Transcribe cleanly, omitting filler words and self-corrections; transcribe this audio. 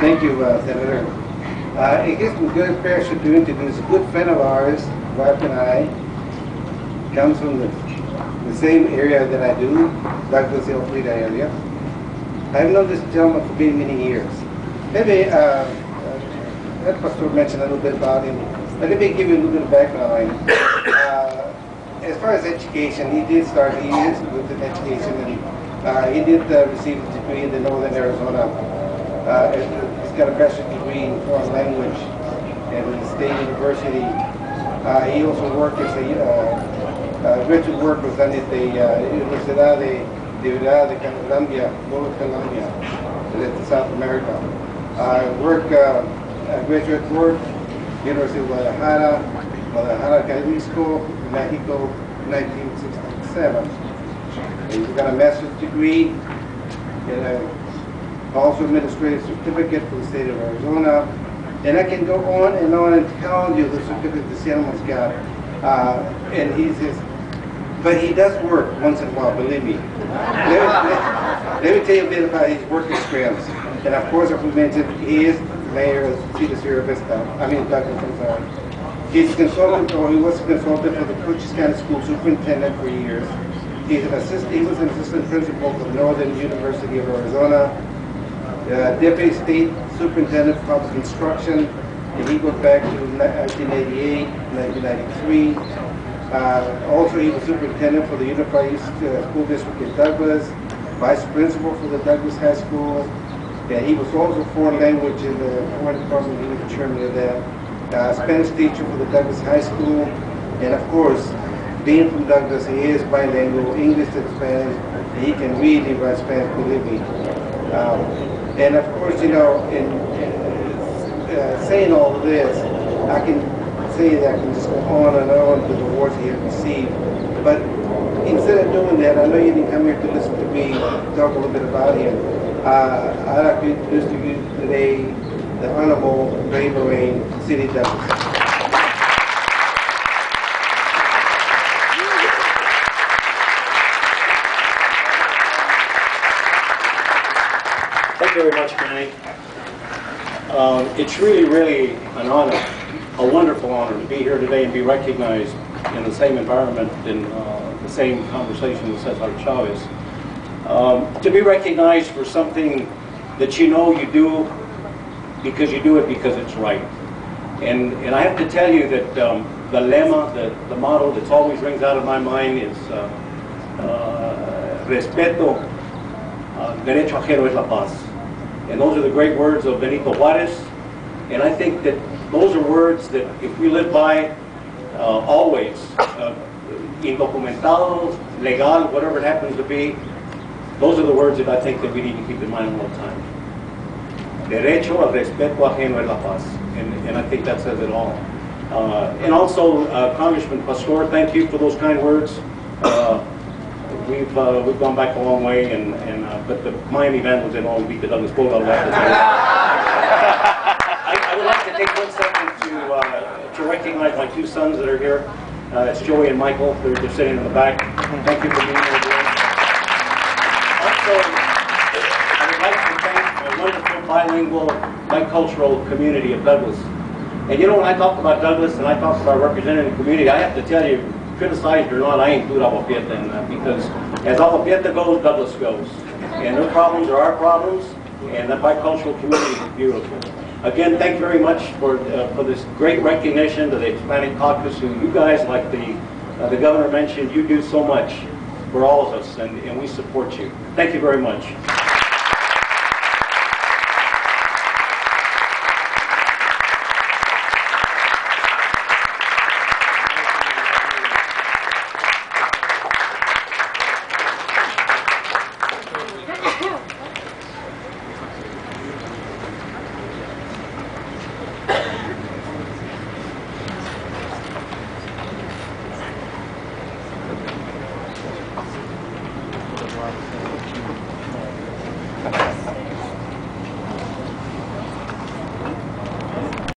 Thank you, Senator. It gives me good pleasure to introduce a good friend of ours, wife and I. Comes from the same area that I do, Douglas Hill Florida area. I've known this gentleman for many, many years. Maybe, that pastor mentioned a little bit about him, but let me give you a little bit of background. As far as education, he is good in education, and he did receive a degree in the Northern Arizona. He's got a bachelor's degree in foreign language at the State University. He also worked as a graduate work was done at the Universidad de Colombia, in South America. Graduate work, University of Guadalajara Jalisco, Mexico, 1967. He's got a master's degree and also administrative certificate for the state of Arizona. And I can go on and tell you the certificate this gentleman's got. And but he does work once in a while, believe me. Let me tell you a bit about his work experience. And of course, as we mentioned, he is the mayor of Douglas, I'm sorry. He's a consultant, or he was a consultant for the Cochise County School Superintendent for years. He was an assistant principal for the Northern University of Arizona, Deputy State Superintendent for Public Instruction, and he goes back to 1988, 1993. Also, he was superintendent for the Unified School District in Douglas, vice principal for the Douglas High School, and he was also foreign language in the foreign department. He was the chairman of that. Spanish teacher for the Douglas High School, and of course, being from Douglas, he is bilingual, English and Spanish, and he can read and write Spanish, believe me. And of course, you know, in saying all of this, I can say that I can just go on and on to the awards he has received. But instead of doing that, I know you didn't come here to listen to me talk a little bit about him. I'd like to introduce to you today the Honorable Ray Borane, City of Douglas. Thank you very much, Manny. It's really an honor, a wonderful honor to be here today and be recognized in the same environment, in the same conversation with Cesar Chavez. To be recognized for something that you know you do because you do it because it's right. And I have to tell you that the lemma, the motto that always rings out of my mind is respeto, derecho ajeno es la paz. And those are the great words of Benito Juarez. And I think that those are words that if we live by always, indocumentados, legal, whatever it happens to be, those are the words that I think that we need to keep in mind all the time. Derecho al respeto ajeno es la paz. And I think that says it all. And also, Congressman Pastor, thank you for those kind words. We've gone back a long way, but the Miami Vandals didn't always beat the Douglas Bulldogs. I would like to take 1 second to recognize my two sons that are here. It's Joey and Michael. They're sitting in the back. Thank you for being here today. Also, I would like to thank my wonderful bilingual, bicultural community of Douglas. And you know, when I talk about Douglas and I talk about representing the community, I have to tell you, criticized or not, I include Agua Prieta in that, because as Agua Prieta goes, Douglas goes. And their problems are our problems, and that bicultural community is beautiful. Again, thank you very much for this great recognition to the Hispanic Caucus, who you guys, like the governor mentioned, you do so much for all of us, and we support you. Thank you very much.